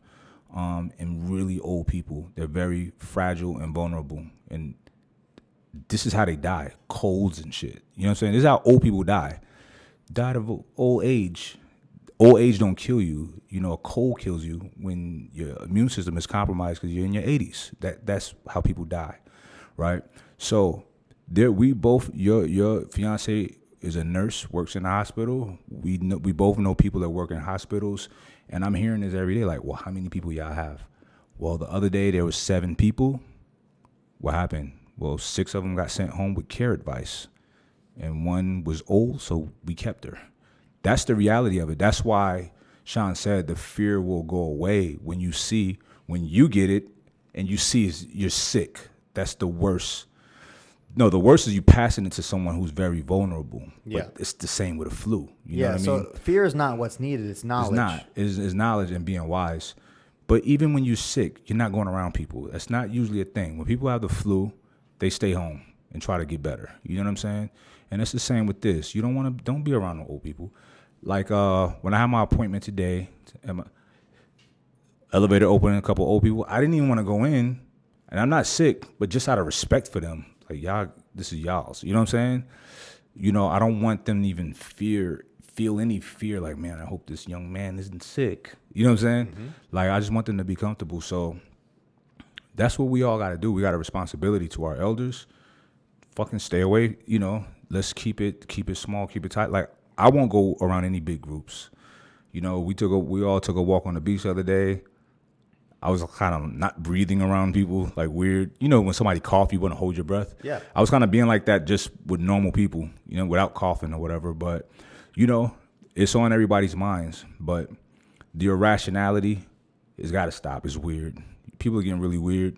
and really old people. They're very fragile and vulnerable. And this is how they die, colds and shit. You know what I'm saying? This is how old people die. Died of old age. Old age don't kill you. A cold kills you when your immune system is compromised because you're in your 80s. That's how people die, right? So we both, your fiance is a nurse, works in the hospital. We both know people that work in hospitals, and I'm hearing this every day. Like, well, how many people y'all have? Well, the other day there was 7 people. What happened? Well, 6 of them got sent home with care advice, and one was old, so we kept her. That's the reality of it. That's why Sean said the fear will go away when you get it and you see you're sick. That's the worst. No, the worst is you passing it to someone who's very vulnerable. Yeah. But it's the same with a flu. You know what I mean? So fear is not what's needed. It's knowledge. It's not. It's knowledge and being wise. But even when you're sick, you're not going around people. That's not usually a thing. When people have the flu, they stay home and try to get better. You know what I'm saying? And it's the same with this. You don't be around the old people. Like when I had my appointment today, my elevator opened, a couple old people. I didn't even want to go in, and I'm not sick, but just out of respect for them, like y'all, this is y'all's. You know what I'm saying? You know, I don't want them to even feel any fear. Like, man, I hope this young man isn't sick. You know what I'm saying? Mm-hmm. Like, I just want them to be comfortable. So that's what we all got to do. We got a responsibility to our elders. Fucking stay away. You know, let's keep it small, keep it tight. Like, I won't go around any big groups. You know, we all took a walk on the beach the other day. I was kind of not breathing around people, like weird. You know, when somebody coughs, you want to hold your breath. Yeah. I was kind of being like that just with normal people, you know, without coughing or whatever. But, you know, it's on everybody's minds. But the irrationality has got to stop. It's weird. People are getting really weird.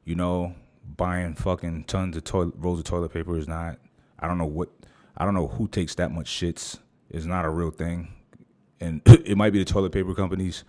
You know, buying fucking tons of rolls of toilet paper is not. I don't know who takes that much shits. It's not a real thing. And it might be the toilet paper companies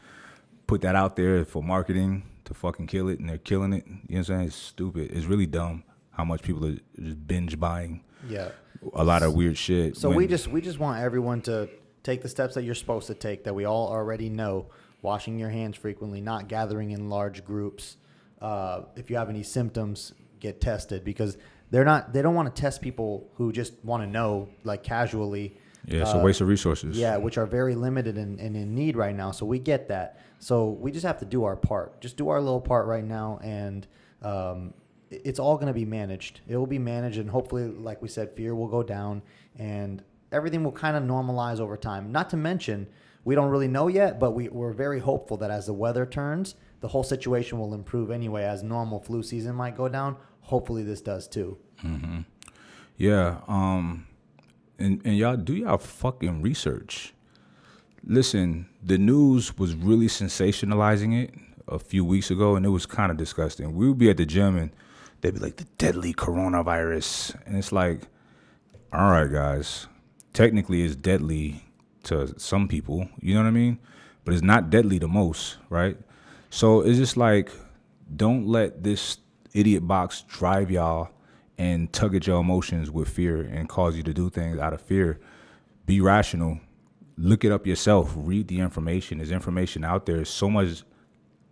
put that out there for marketing to fucking kill it, and they're killing it. You know what I'm saying? It's stupid. It's really dumb how much people are just binge buying. Yeah. A lot of weird shit. So we just want everyone to take the steps that you're supposed to take that we all already know. Washing your hands frequently, not gathering in large groups. If you have any symptoms, get tested, because they don't want to test people who just want to know, like, casually. Yeah, it's a waste of resources. Yeah, which are very limited and in need right now. So we get that. So we just have to do our part. Just do our little part right now, and it's all going to be managed. It will be managed, and hopefully, like we said, fear will go down, and everything will kind of normalize over time. Not to mention, we don't really know yet, but we're very hopeful that as the weather turns, the whole situation will improve anyway. As normal flu season might go down, hopefully this does too. Mm-hmm. Yeah. And y'all do y'all fucking research. Listen, the news was really sensationalizing it a few weeks ago, and it was kind of disgusting. We would be at the gym, and they'd be like, the deadly coronavirus. And it's like, all right, guys, technically it's deadly to some people, you know what I mean? But it's not deadly to most, right? So it's just like, don't let this idiot box drive y'all and tug at your emotions with fear and cause you to do things out of fear. Be rational. Look it up yourself. Read the information. There's information out there. So much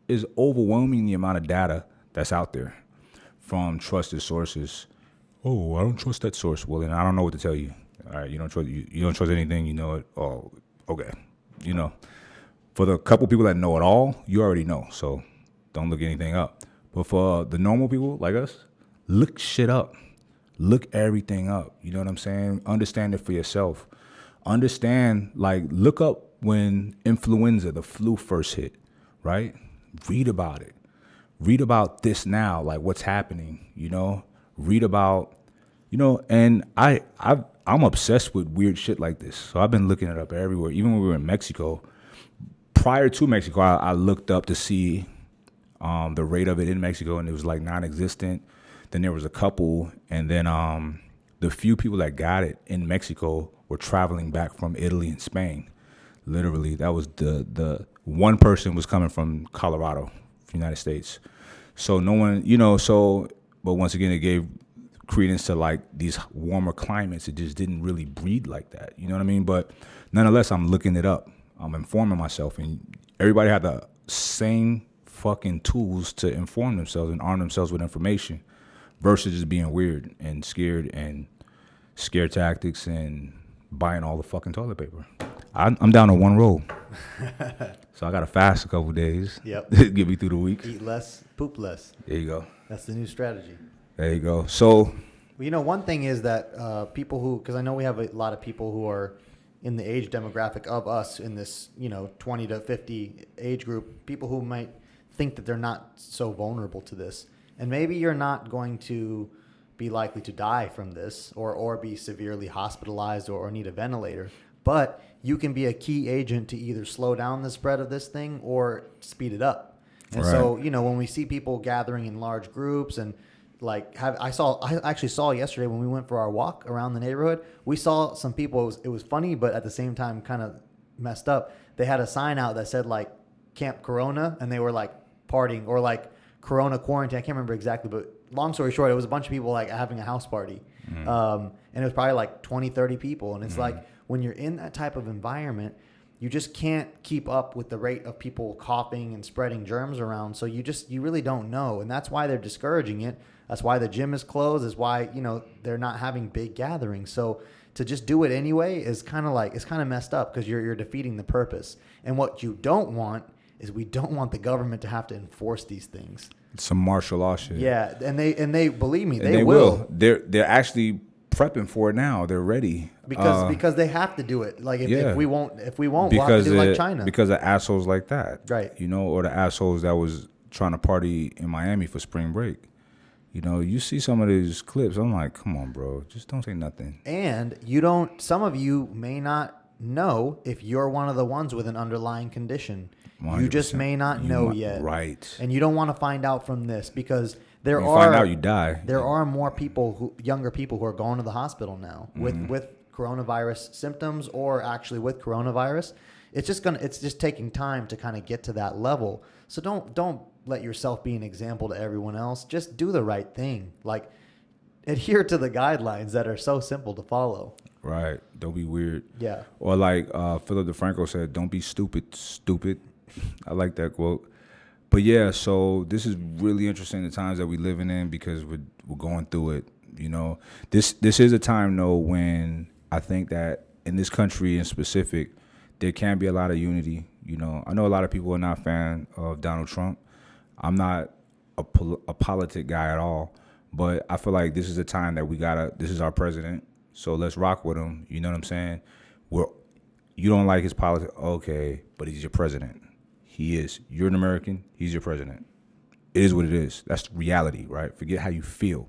is overwhelming, the amount of data that's out there from trusted sources. Oh, I don't trust that source. Well, then I don't know what to tell you. All right, you don't trust anything. You know it. Oh, okay. You know, for the couple people that know it all, you already know. So don't look anything up. But for the normal people like us, look shit up. Look everything up. You know what I'm saying? Understand it for yourself. Understand, like, look up when influenza, the flu first hit, right? Read about it. Read about this now, like what's happening, you know? Read about, you know, and I'm obsessed with weird shit like this. So I've been looking it up everywhere. Even when we were in Mexico, prior to Mexico, I looked up to see the rate of it in Mexico, and it was like non-existent. Then there was a couple, and then the few people that got it in Mexico were traveling back from Italy and Spain. Literally, that was the one person was coming from Colorado, from the United States. So no one, you know, but once again, it gave credence to like these warmer climates. It just didn't really breed like that. You know what I mean? But nonetheless, I'm looking it up. I'm informing myself, and everybody had the same fucking tools to inform themselves and arm themselves with information versus just being weird and scared and scare tactics and buying all the fucking toilet paper. I'm down to one roll. So I got to fast a couple days. Yep. Get me through the week. Eat less, poop less. There you go. That's the new strategy. There you go. So, well, you know, one thing is that people who, because I know we have a lot of people who are in the age demographic of us in this, you know, 20 to 50 age group, people who might think that they're not so vulnerable to this. And maybe you're not going to be likely to die from this or be severely hospitalized or need a ventilator, but you can be a key agent to either slow down the spread of this thing or speed it up. And Right. so, when we see people gathering in large groups and like I actually saw yesterday when we went for our walk around the neighborhood, we saw some people, it was funny, but at the same time kind of messed up. They had a sign out that said like Camp Corona, and they were like partying, or like Corona quarantine. I can't remember exactly, but long story short, it was a bunch of people like having a house party. And it was probably like 20, 30 people. And it's like, when you're in that type of environment, you just can't keep up with the rate of people coughing and spreading germs around. So you really don't know. And that's why they're discouraging it. That's why the gym is closed. Is why, they're not having big gatherings. So to just do it anyway is kind of like, it's kind of messed up, because you're defeating the purpose. And what you don't want is, we don't want the government to have to enforce these things. Some martial law shit. Yeah, and they believe me, And they will. They're actually prepping for it now. They're ready Because they have to do it. Like if we won't, we'll have to do like China. Because of assholes like that, Right? Or the assholes that was trying to party in Miami for spring break. You see some of these clips. I'm like, come on, bro, just don't say nothing. And some of you may not know if you're one of the ones with an underlying condition. 100%. You just may not know yet. Right. And you don't want to find out from this, because When you find out, you die. There are more people, younger people, who are going to the hospital now with coronavirus symptoms, or actually with coronavirus. It's just taking time to kind of get to that level. So don't let yourself be an example to everyone else. Just do the right thing. Like, adhere to the guidelines that are so simple to follow. Right. Don't be weird. Yeah. Or like Philip DeFranco said, don't be stupid. I like that quote. But yeah, so this is really interesting, the times that we're living in, because we're going through it. This is a time though when I think that in this country in specific, there can be a lot of unity. I know a lot of people are not a fan of Donald Trump. I'm not a politic guy at all, but I feel like this is a time that this is our president, so let's rock with him. You know what I'm saying? You don't like his politics, okay, but he's your president. He is. You're an American. He's your president. It is what it is. That's reality, right? Forget how you feel.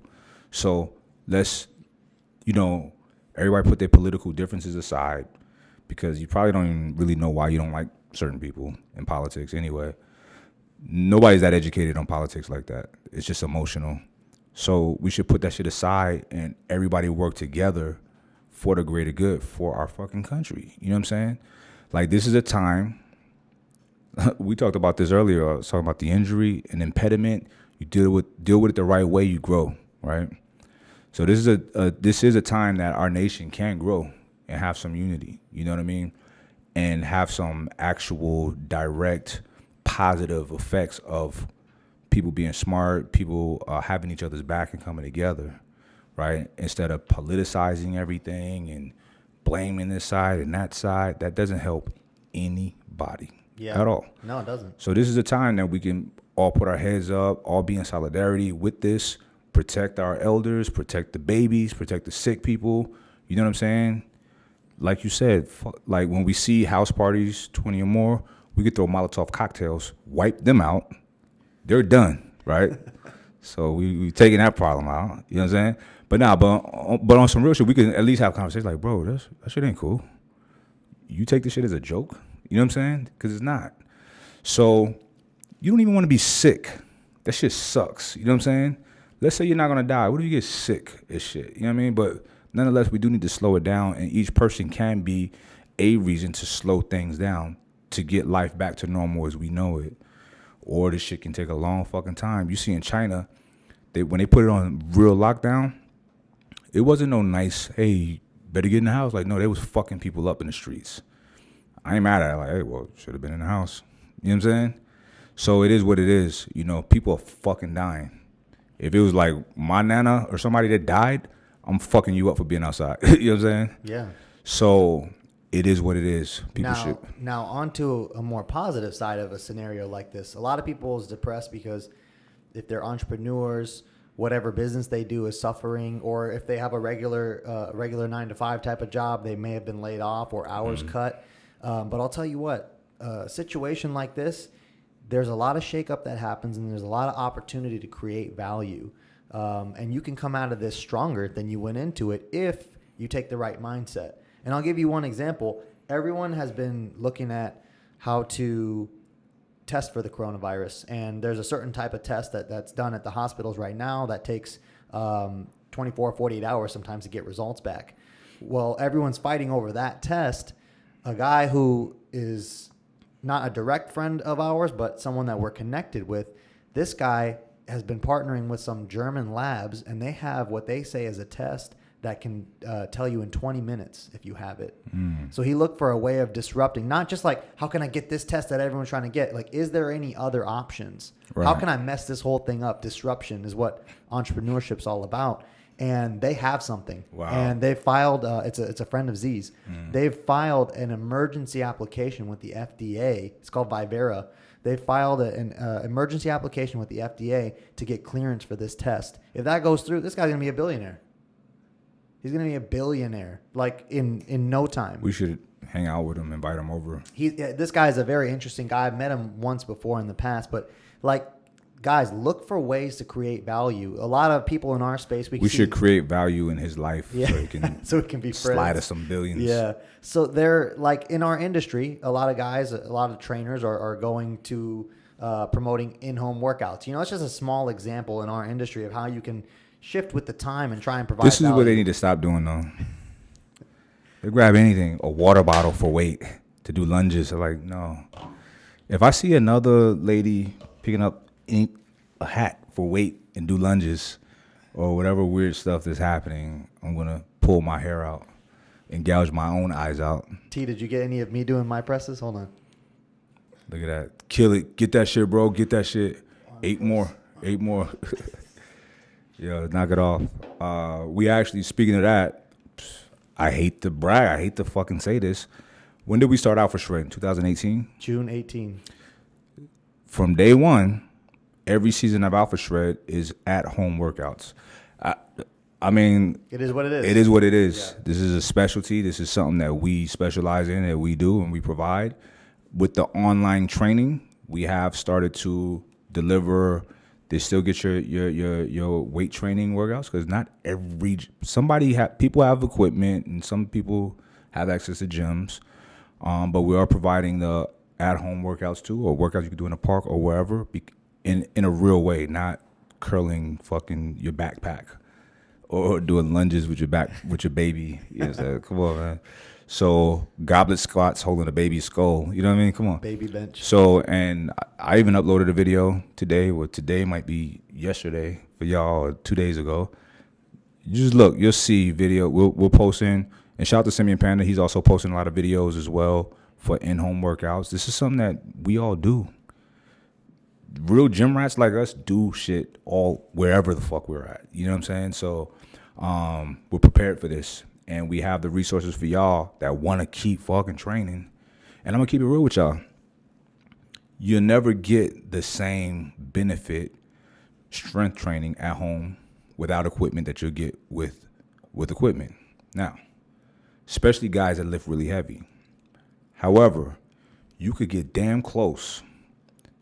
So let's, everybody put their political differences aside, because you probably don't even really know why you don't like certain people in politics anyway. Nobody's that educated on politics like that. It's just emotional. So we should put that shit aside and everybody work together for the greater good for our fucking country. You know what I'm saying? Like, this is a time. We talked about this earlier. I was talking about the injury and impediment. You deal with it the right way, you grow, right? So this is a time that our nation can grow and have some unity. You know what I mean? And have some actual direct positive effects of people being smart, people having each other's back and coming together, right? Instead of politicizing everything and blaming this side and that side. That doesn't help anybody. Yeah. At all. No, it doesn't. So this is a time that we can all put our heads up, all be in solidarity with this, protect our elders, protect the babies, protect the sick people. You know what I'm saying? Like you said, like when we see house parties, 20 or more, we could throw Molotov cocktails, wipe them out. They're done, right? So we taking that problem out. You know what I'm saying? But on some real shit, we can at least have conversations like, bro, that shit ain't cool. You take this shit as a joke. You know what I'm saying? Because it's not. So you don't even want to be sick. That shit sucks. You know what I'm saying? Let's say you're not going to die. What if you get sick as shit? You know what I mean? But nonetheless, we do need to slow it down. And each person can be a reason to slow things down to get life back to normal as we know it. Or this shit can take a long fucking time. You see in China, when they put it on real lockdown, it wasn't no nice, hey, better get in the house. Like, no, they was fucking people up in the streets. I ain't mad at it. Like, hey, well, should have been in the house. You know what I'm saying? So it is what it is. People are fucking dying. If it was like my nana or somebody that died, I'm fucking you up for being outside. You know what I'm saying? Yeah. So it is what it is. Now onto a more positive side of a scenario like this. A lot of people is depressed because if they're entrepreneurs, whatever business they do is suffering, or if they have a regular 9-to-5 type of job, they may have been laid off or hours cut. But I'll tell you what, a situation like this, there's a lot of shakeup that happens, and there's a lot of opportunity to create value. And you can come out of this stronger than you went into it if you take the right mindset. And I'll give you one example. Everyone has been looking at how to test for the coronavirus, and there's a certain type of test that's done at the hospitals right now that takes 24, 48 hours sometimes to get results back. Well, everyone's fighting over that test. A guy who is not a direct friend of ours, but someone that we're connected with, this guy has been partnering with some German labs, and they have what they say is a test that can tell you in 20 minutes if you have it. So he looked for a way of disrupting, not just like, how can I get this test that everyone's trying to get? Like, is there any other options? Right. How can I mess this whole thing up? Disruption is what entrepreneurship's all about. And they have something. Wow. And they filed, it's a friend of Z's. They've filed an emergency application with the FDA. It's called Vivera. They filed an emergency application with the FDA to get clearance for this test. If that goes through, this guy's going to be a billionaire. He's going to be a billionaire, like in no time. We should hang out with him, invite him over. This guy is a very interesting guy. I've met him once before in the past, but like, guys, look for ways to create value. A lot of people in our space, we should create value in his life so he can so it can be slide us some billions. Yeah. So they're like, in our industry, a lot of guys, a lot of trainers are going to promoting in-home workouts. You know, it's just a small example in our industry of how you can shift with the time and try and provide This is value. what they need to stop doing, though. They grab anything, a water bottle for weight to do lunges. They're like, no. If I see another lady picking up a hat for weight and do lunges or whatever weird stuff that's happening, I'm going to pull my hair out and gouge my own eyes out. T, did you get any of me doing my presses? Hold on. Look at that. Kill it. Get that shit, bro. Get that shit. 8 more. 8 more. Yeah, knock it off. We actually, speaking of that, I hate to brag. I hate to fucking say this. When did we start out for shredding? 2018? June 18. From day one, every season of Alpha Shred is at-home workouts. I mean, It is what it is. it is what it is. Yeah. This is a specialty. This is something that we specialize in, that we do and we provide. With the online training, we have started to deliver. They still get your weight training workouts, because not every people have equipment and some people have access to gyms, but we are providing the at-home workouts too, or workouts you can do in a park or wherever, in a real way, not curling fucking your backpack or doing lunges with your baby. Yeah, so, come on, man. So goblet squats holding a baby's skull. You know what I mean? Come on. Baby bench. So, and I even uploaded a video today. Well, today might be yesterday for y'all, or 2 days ago. You just look, you'll see video. We'll post in. And shout out to Simeon Panda. He's also posting a lot of videos as well for in-home workouts. This is something that we all do. Real gym rats like us do shit all wherever the fuck we're at. You know what I'm saying? So we're prepared for this. And we have the resources for y'all that want to keep fucking training. And I'm going to keep it real with y'all. You'll never get the same benefit strength training at home without equipment that you'll get with equipment. Now, especially guys that lift really heavy. However, you could get damn close,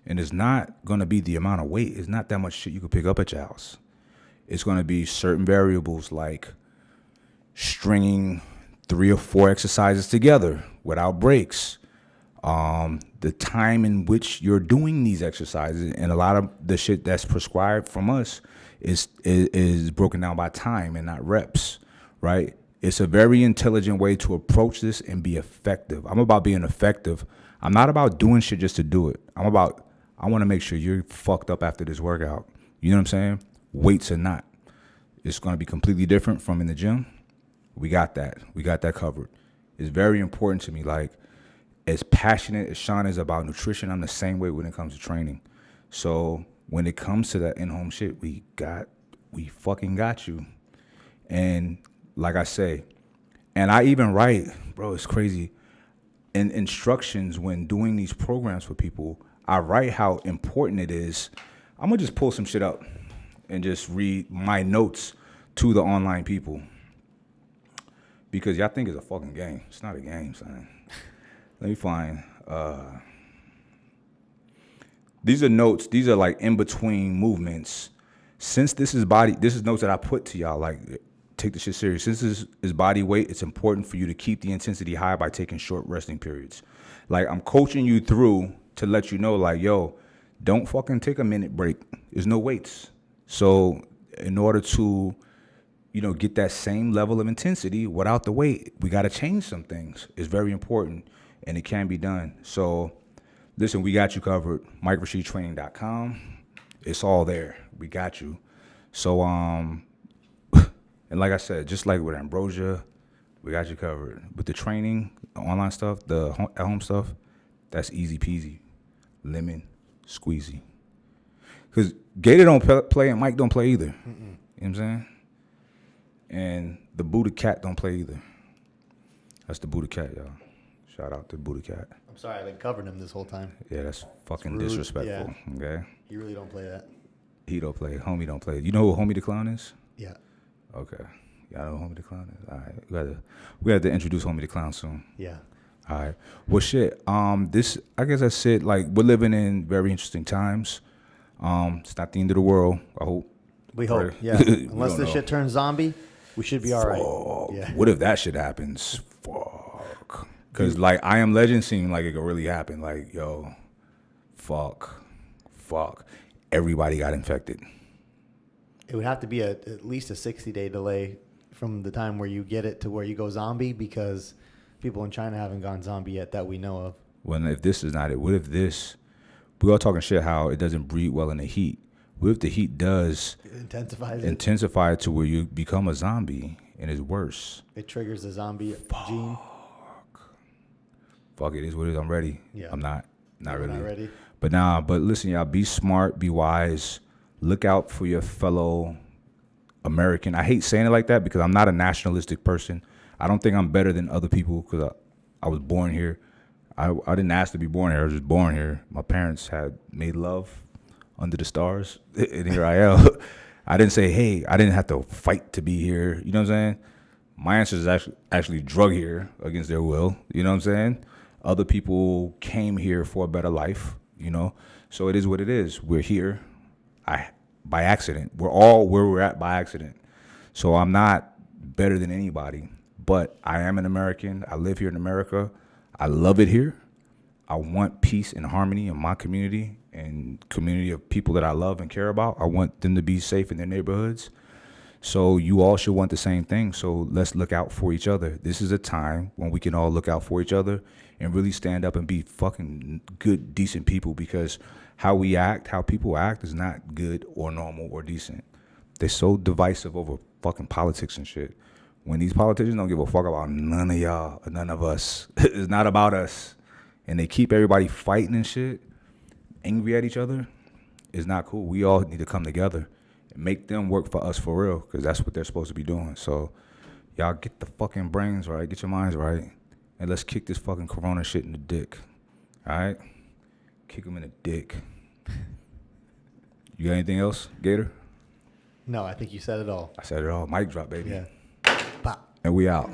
and it's not going to be the amount of weight. It's not that much shit you could pick up at your house. It's going to be certain variables like stringing 3 or 4 exercises together without breaks. The time in which you're doing these exercises, and a lot of the shit that's prescribed from us is broken down by time and not reps, right? It's a very intelligent way to approach this and be effective. I'm about being effective. I'm not about doing shit just to do it. I want to make sure you're fucked up after this workout. You know what I'm saying? Weights or not. It's going to be completely different from in the gym. We got that. We got that covered. It's very important to me. Like, as passionate as Sean is about nutrition, I'm the same way when it comes to training. So when it comes to that in-home shit, we fucking got you. And like I say, and I even write, bro, it's crazy, in instructions when doing these programs for people, I write how important it is. I'm going to just pull some shit up and just read my notes to the online people. Because y'all think it's a fucking game. It's not a game, son. Let me find. These are notes. These are like in between movements. Since this is notes that I put to y'all. Like, take the shit serious. Since this is body weight, it's important for you to keep the intensity high by taking short resting periods. Like, I'm coaching you through to let you know, like, yo, don't fucking take a minute break. There's no weights. So in order to, get that same level of intensity without the weight, we got to change some things. It's very important, and it can be done. So listen, we got you covered. MikeRashidTraining.com. It's all there. We got you. So, and like I said, just like with Ambrosia, we got you covered. With the training, the online stuff, the at-home stuff, that's easy peasy. Lemon squeezy. Because Gator don't play and Mike don't play either. You know what I'm saying? And the Buddha Cat don't play either. That's the Buddha Cat, y'all. Shout out to Buddha Cat. I'm sorry, I've been covering him this whole time. Yeah, that's fucking disrespectful. Yeah. Okay? He really don't play that. He don't play. Homie don't play. You know who Homie the Clown is? Yeah. Okay. Y'all know who Homie the Clown is? All right. We got to introduce Homie the Clown soon. Yeah. All right. Well, shit. This, I guess that's it. Like, we're living in very interesting times. It's not the end of the world, I hope. We hope, yeah. Unless this shit turns zombie, we should be all right. Yeah. What if that shit happens? Fuck. Because, like, I Am Legend seemed like it could really happen. Like, yo, fuck. Everybody got infected. It would have to be at least a 60-day delay from the time where you get it to where you go zombie, because people in China haven't gone zombie yet that we know of. Well, if this is not it, what if this... We all talking shit how it doesn't breed well in the heat. What if the heat does intensify it to where you become a zombie and it's worse? It triggers the zombie gene. Fuck it is what it is. I'm ready. Yeah. I'm not really. Not ready. But listen, y'all, be smart, be wise. Look out for your fellow American. I hate saying it like that because I'm not a nationalistic person. I don't think I'm better than other people because I was born here. I didn't ask to be born here. I was just born here. My parents had made love under the stars, and here I am. I didn't say, hey, I didn't have to fight to be here. You know what I'm saying? My ancestors actually drug here against their will. You know what I'm saying? Other people came here for a better life, So it is what it is. We're here by accident. We're all where we're at by accident. So I'm not better than anybody, but I am an American. I live here in America. I love it here. I want peace and harmony in my community and community of people that I love and care about. I want them to be safe in their neighborhoods. So you all should want the same thing. So let's look out for each other. This is a time when we can all look out for each other and really stand up and be fucking good, decent people, because how people act is not good or normal or decent. They're so divisive over fucking politics and shit. When these politicians don't give a fuck about none of y'all or none of us, it's not about us, and they keep everybody fighting and shit, angry at each other, it's not cool. We all need to come together and make them work for us for real, because that's what they're supposed to be doing. So y'all get the fucking brains right, get your minds right, and let's kick this fucking corona shit in the dick. All right? Kick them in the dick. You got anything else, Gator? No, I think you said it all. I said it all. Mic drop, baby. Yeah. And we out.